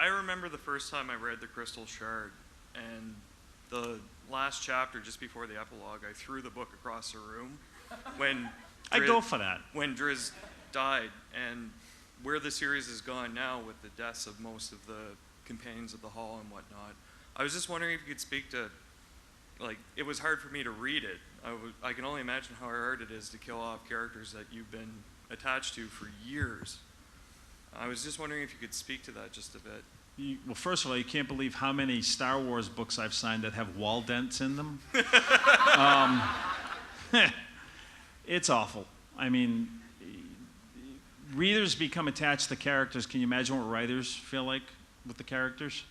I remember the first time I read The Crystal Shard, and the last chapter, just before the epilogue, I threw the book across the room when I go for that. When Driz died, and where the series has gone now with the deaths of most of the companions of the Hall and whatnot. I was just wondering if you could speak to, like, it was hard for me to read it. I can only imagine how hard it is to kill off characters that you've been attached to for years. I was just wondering if you could speak to that just a bit. Well, first of all, you can't believe how many Star Wars books I've signed that have wall dents in them. It's awful. I mean, readers become attached to characters. Can you imagine what writers feel like with the characters?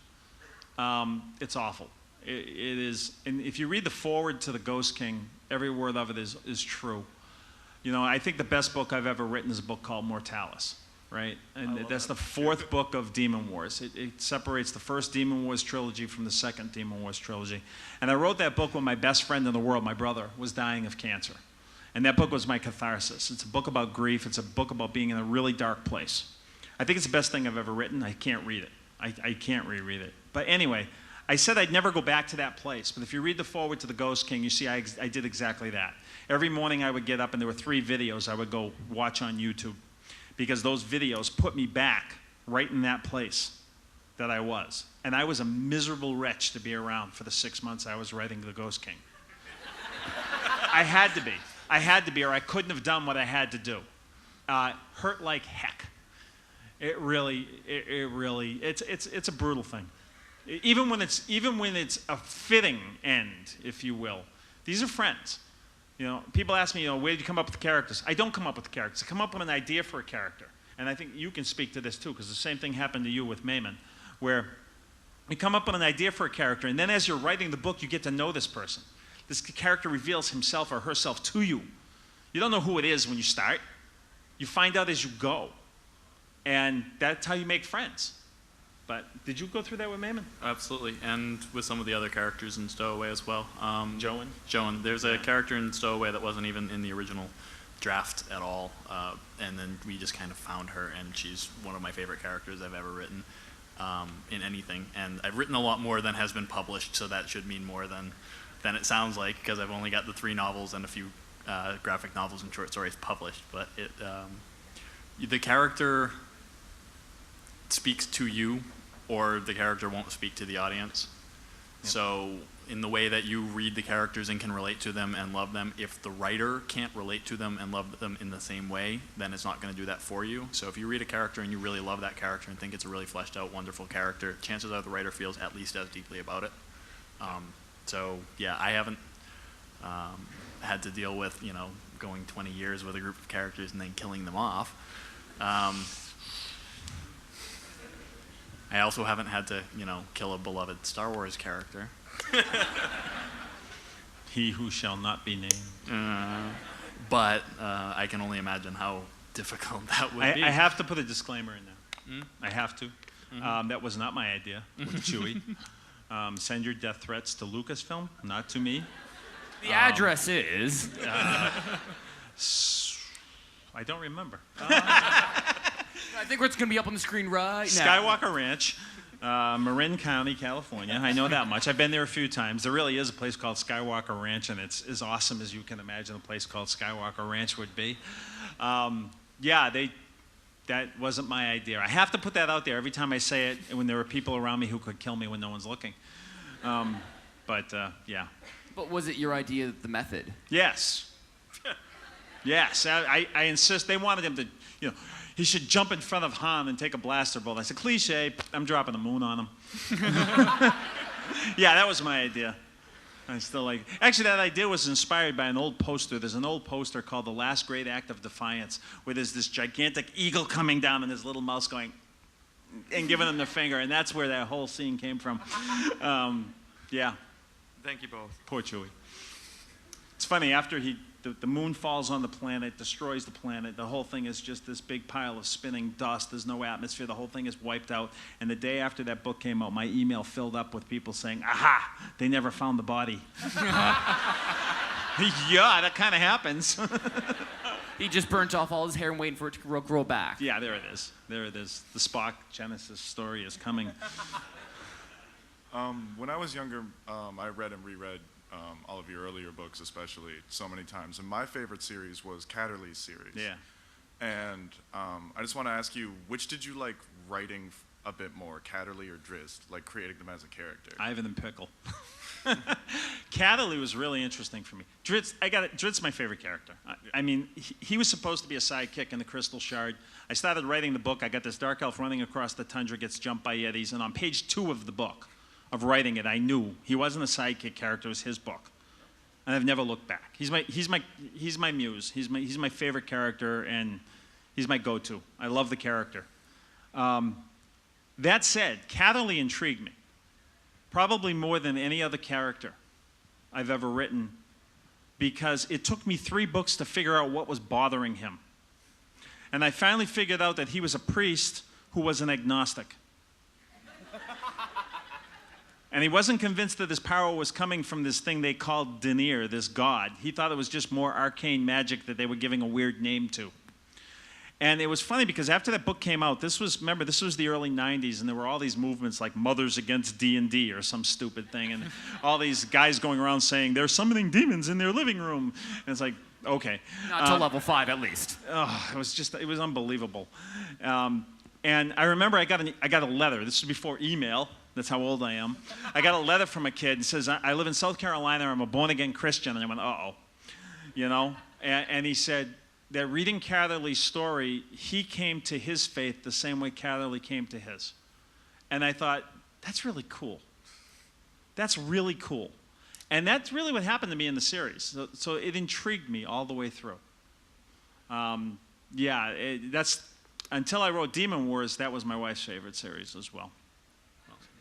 It's awful. It is, and if you read the foreword to The Ghost King, every word of it is true. You know, I think the best book I've ever written is a book called Mortalis, right? And that's the fourth book of Demon Wars. It separates the first Demon Wars trilogy from the second Demon Wars trilogy. And I wrote that book when my best friend in the world, my brother, was dying of cancer. And that book was my catharsis. It's a book about grief. It's a book about being in a really dark place. I think it's the best thing I've ever written. I can't read it. I can't reread it. But anyway, I said I'd never go back to that place. But if you read the foreword to The Ghost King, you see I did exactly that. Every morning I would get up, and there were 3 videos I would go watch on YouTube, because those videos put me back right in that place that I was. And I was a miserable wretch to be around for the 6 months I was writing The Ghost King. I had to be. I had to be, or I couldn't have done what I had to do. Hurt like heck. It really, it's a brutal thing. Even when it's a fitting end, if you will. These are friends. You know, people ask me, where did you come up with the characters? I don't come up with the characters. I come up with an idea for a character. And I think you can speak to this too, because the same thing happened to you with Mayman, where you come up with an idea for a character, and then as you're writing the book, you get to know this person. This character reveals himself or herself to you. You don't know who it is when you start. You find out as you go. And that's how you make friends. But did you go through that with Mayman? Absolutely, and with some of the other characters in Stowaway as well. Joan? Joan. There's a character in Stowaway that wasn't even in the original draft at all, and then we just kind of found her, and she's one of my favorite characters I've ever written in anything. And I've written a lot more than has been published, so that should mean more than it sounds like, because I've only got the 3 novels and a few graphic novels and short stories published. But the character speaks to you, or the character won't speak to the audience. Yep. So in the way that you read the characters and can relate to them and love them, if the writer can't relate to them and love them in the same way, then it's not going to do that for you. So if you read a character and you really love that character and think it's a really fleshed out, wonderful character, chances are the writer feels at least as deeply about it. So yeah, I haven't had to deal with, going 20 years with a group of characters and then killing them off. I also haven't had to, kill a beloved Star Wars character. He who shall not be named. But I can only imagine how difficult that would be. I have to put a disclaimer in there. I have to. That was not my idea with Chewie. Send your death threats to Lucasfilm, not to me. The address is... I don't remember. I think it's going to be up on the screen right now. Skywalker Ranch, Marin County, California. I know that much. I've been there a few times. There really is a place called Skywalker Ranch, and it's as awesome as you can imagine a place called Skywalker Ranch would be. That wasn't my idea. I have to put that out there every time I say it when there are people around me who could kill me when no one's looking. Yeah. But was it your idea, the method? Yes. Yes. I insist. They wanted him to, he should jump in front of Han and take a blaster bolt. I said, cliche, I'm dropping the moon on him. Yeah, that was my idea. I still like. Actually, that idea was inspired by an old poster. There's an old poster called The Last Great Act of Defiance, where there's this gigantic eagle coming down and his little mouse going and giving him the finger, and that's where that whole scene came from. Yeah. Thank you both. Poor Chewie. It's funny, after the moon falls on the planet, destroys the planet, the whole thing is just this big pile of spinning dust. There's no atmosphere. The whole thing is wiped out. And the day after that book came out, my email filled up with people saying, aha, they never found the body. Yeah, that kind of happens. He just burnt off all his hair and waiting for it to grow back. Yeah, there it is. There it is. The Spock Genesis story is coming. When I was younger, I read and reread all of your earlier books, especially, so many times. And my favorite series was Catterley's series. Yeah. And I just want to ask you, which did you like writing a bit more, Catterley or Drizzt, like creating them as a character? Ivan and Pickle. Catterley was really interesting for me. Drizzt, Drizzt's my favorite character. I mean, he was supposed to be a sidekick in the Crystal Shard. I started writing the book. I got this dark elf running across the tundra, gets jumped by yetis, and on page 2 of the book, of writing it, I knew he wasn't a sidekick character. It was his book, and I've never looked back. He's my muse. He's my favorite character, and he's my go-to. I love the character. That said, Catterley intrigued me, probably more than any other character I've ever written, because it took me 3 books to figure out what was bothering him. And I finally figured out that he was a priest who was an agnostic. And he wasn't convinced that his power was coming from this thing they called Denir, this god. He thought it was just more arcane magic that they were giving a weird name to. And it was funny because after that book came out, this was the early 90s, and there were all these movements like Mothers Against D&D or some stupid thing, and all these guys going around saying, they're summoning demons in their living room. And it's like, okay. Not to level 5, at least. Oh, it was unbelievable. And I remember I got a letter. This was before email. That's how old I am. I got a letter from a kid and says, I live in South Carolina. I'm a born-again Christian. And I went, uh-oh. You know? And he said that reading Catterley's story, he came to his faith the same way Catterley came to his. And I thought, that's really cool. That's really cool. And that's really what happened to me in the series. So it intrigued me all the way through. Until I wrote Demon Wars, that was my wife's favorite series as well.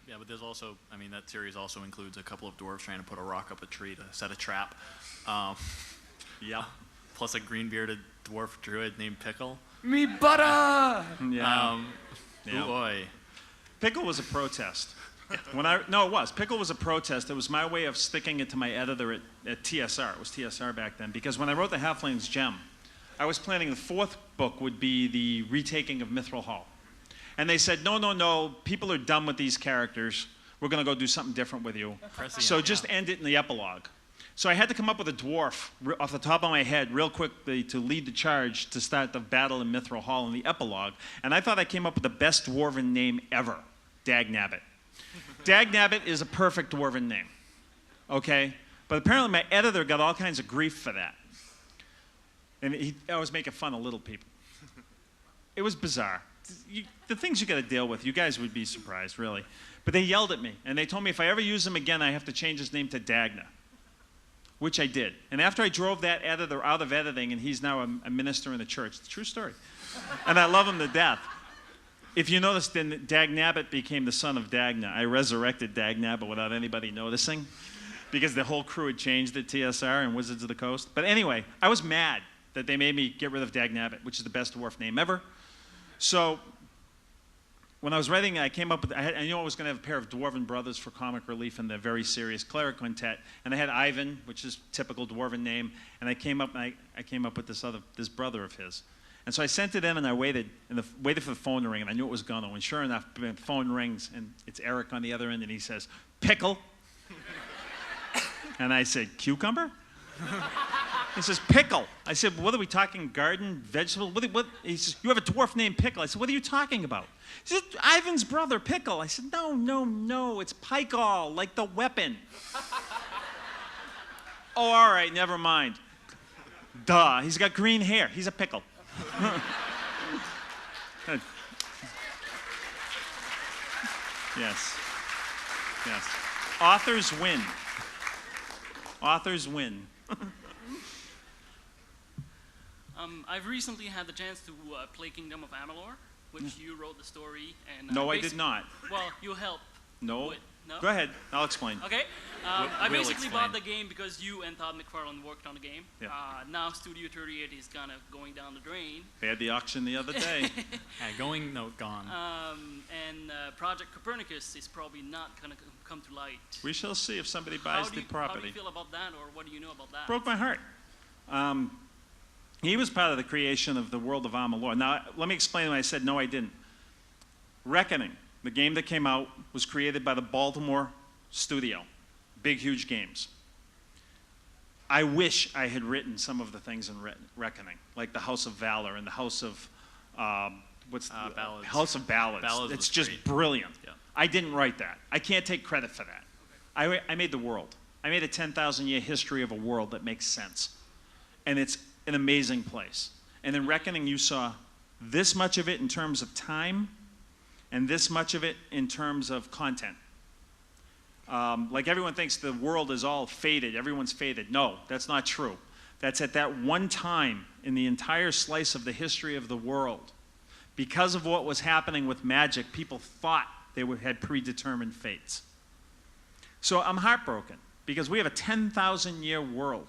Yeah, but there's also, I mean, that series also includes a couple of dwarves trying to put a rock up a tree to set a trap. Yeah. Plus a green-bearded dwarf druid named Pickle. Me butter! Yeah. Oh boy. Pickle was a protest. Pickle was a protest. It was my way of sticking it to my editor at TSR. It was TSR back then. Because when I wrote the Halfling's Gem, I was planning the 4th book would be the retaking of Mithril Hall. And they said, no, people are done with these characters. We're going to go do something different with you. So just end it in the epilogue. So I had to come up with a dwarf off the top of my head real quickly to lead the charge to start the battle in Mithril Hall in the epilogue. And I thought I came up with the best dwarven name ever, Dagnabbit. Dagnabbit is a perfect dwarven name, okay? But apparently my editor got all kinds of grief for that. And I was making fun of little people. It was bizarre. The things you got to deal with, you guys would be surprised, really. But they yelled at me, and they told me if I ever use him again, I have to change his name to Dagna, which I did. And after I drove that editor out of editing, and he's now a minister in the church. It's a true story. And I love him to death. If you notice, then Dagnabbit became the son of Dagna. I resurrected Dagnabbit without anybody noticing because the whole crew had changed at TSR and Wizards of the Coast. But anyway, I was mad that they made me get rid of Dagnabbit, which is the best dwarf name ever. So when I was writing, I came up with, I knew I was going to have a pair of dwarven brothers for comic relief in the very serious Cleric Quintet. And I had Ivan, which is typical dwarven name. And I came up with this brother of his. And so I sent it in, and I waited for the phone to ring, and I knew it was going to. And sure enough, the phone rings, and it's Eric on the other end, and he says, "Pickle." And I said, "Cucumber?" He says, "Pickle." I said, "What are we talking, garden, vegetable?" What? He says, "You have a dwarf named Pickle." I said, "What are you talking about?" He said, "Ivan's brother, Pickle." I said, No, it's Pikal, like the weapon. Oh, all right, never mind. Duh, he's got green hair. He's a pickle. Yes. Authors win. Authors win. I've recently had the chance to play Kingdom of Amalur, which you wrote the story. And No, I did not. Well, you helped. No. No? Go ahead. I'll explain. Okay. I We'll basically explain. bought the game because you and Todd McFarlane worked on the game. Yeah. Now Studio 38 is kind of going down the drain. They had the auction the other day. Gone. And Project Copernicus is probably not going to come to light. We shall see if somebody buys the How do property. you feel about that, or what do you know about that? Broke my heart. He was part of the creation of the world of Amalur. Now, let me explain when I said no, I didn't. Reckoning, the game that came out, was created by the Baltimore studio. Big, huge games. I wish I had written some of the things in Reckoning, like the House of Valor and the House of, Ballads. House of Ballads. Ballads It's was just great. brilliant. Yeah. I didn't write that. I can't take credit for that. I made the world. I made a 10,000-year history of a world that makes sense. And it's an amazing place. And in Reckoning, you saw this much of it in terms of time and this much of it in terms of content. Like everyone thinks the world is all faded, everyone's faded. No, that's not true. That's at that one time in the entire slice of the history of the world. Because of what was happening with magic, people thought they had predetermined fates. So I'm heartbroken because we have a 10,000-year world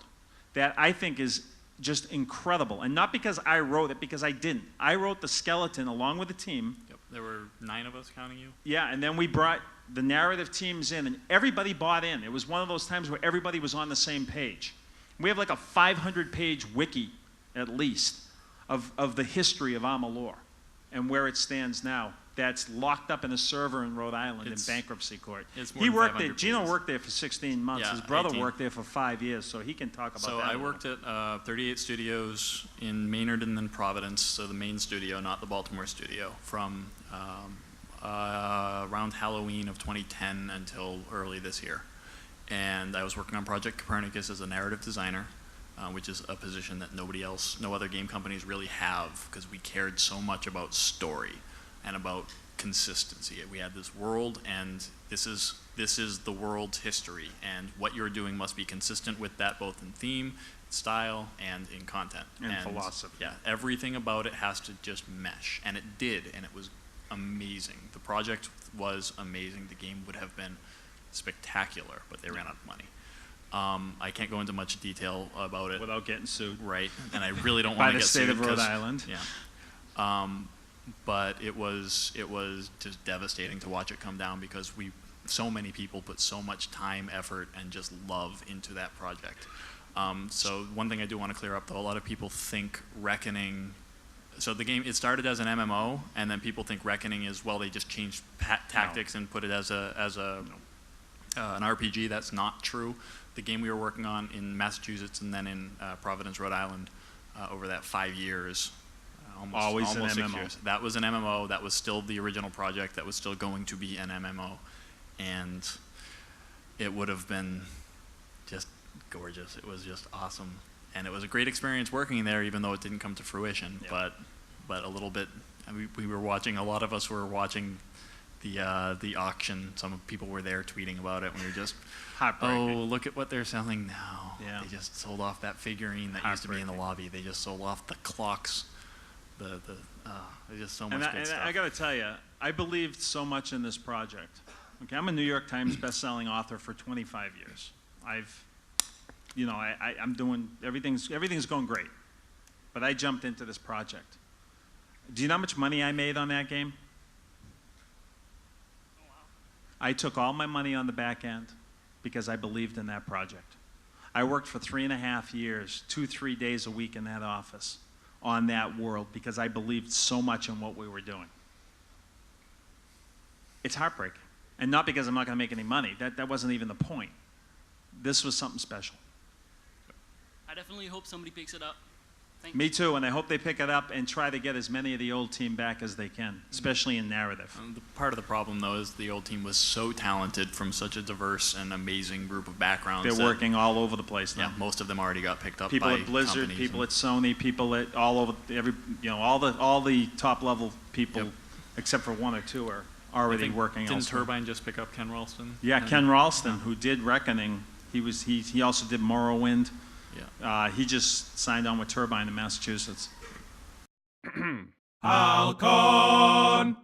that I think is just incredible. And not because I wrote it, because I didn't. I wrote the skeleton along with the team. Yep. There were 9 of us, counting you. Yeah, and then we brought the narrative teams in, and everybody bought in. It was one of those times where everybody was on the same page. We have like a 500-page wiki, at least, of the history of Amalur and where it stands now. That's locked up in a server in Rhode Island in bankruptcy court. It's more He than worked there. 500 Geno pages. worked there for 16 months. Yeah, His brother 18. worked there for 5 years, so he can talk about So that. I worked at 38 studios in Maynard and then Providence, so the main studio, not the Baltimore studio, from around Halloween of 2010 until early this year. And I was working on Project Copernicus as a narrative designer, which is a position that no other game companies really have, because we cared so much about story and about consistency. We had this world, and this is the world's history, and what you're doing must be consistent with that, both in theme, style, and in content. And philosophy. Yeah, everything about it has to just mesh, and it did, and it was amazing. The project was amazing. The game would have been spectacular, but they ran out of money. I can't go into much detail about it. Without getting sued. Right, and I really don't By want to the get state sued of Rhode 'cause- Island. Yeah. But it was just devastating to watch it come down, because so many people put so much time, effort, and just love into that project. So one thing I do want to clear up, though, a lot of people think Reckoning. So the game, it started as an MMO, and then people think Reckoning is, well, they just changed tactics and put it as an RPG. That's not true. The game we were working on in Massachusetts and then in Providence, Rhode Island, over that 5 years. Almost an 6 MMO. years. That was an MMO. That was still the original project. That was still going to be an MMO, and it would have been just gorgeous. It was just awesome, and it was a great experience working there, even though it didn't come to fruition. Yeah. But a little bit. We were watching. A lot of us were watching the auction. Some people were there tweeting about it. And we were just, Heartbreaking. oh, look at what they're selling now. Yeah. They just sold off that figurine that used to be in the lobby. They just sold off the clocks. There's just so much good And stuff. I got to tell you, I believed so much in this project. Okay, I'm a New York Times best-selling author for 25 years. I'm doing everything's going great, but I jumped into this project. Do you know how much money I made on that game? Oh, wow. I took all my money on the back end because I believed in that project. I worked for 3.5 years, 2-3 days a week in that office on that world because I believed so much in what we were doing. It's heartbreaking. And not because I'm not going to make any money. That wasn't even the point. This was something special. I definitely hope somebody picks it up. Thanks. Me too, and I hope they pick it up and try to get as many of the old team back as they can, especially in narrative. Part of the problem, though, is the old team was so talented from such a diverse and amazing group of backgrounds. They're that, working all over the place now. Yeah, most of them already got picked up People by at Blizzard, companies people and- at Sony, people at all over all the top level people, Yep. except for 1 or 2 are I already think- working Didn't elsewhere. Turbine just pick up Ken Ralston? Yeah, And- Ken Ralston, who did Reckoning, he also did Morrowind. Yeah. He just signed on with Turbine in Massachusetts. Hal-Con.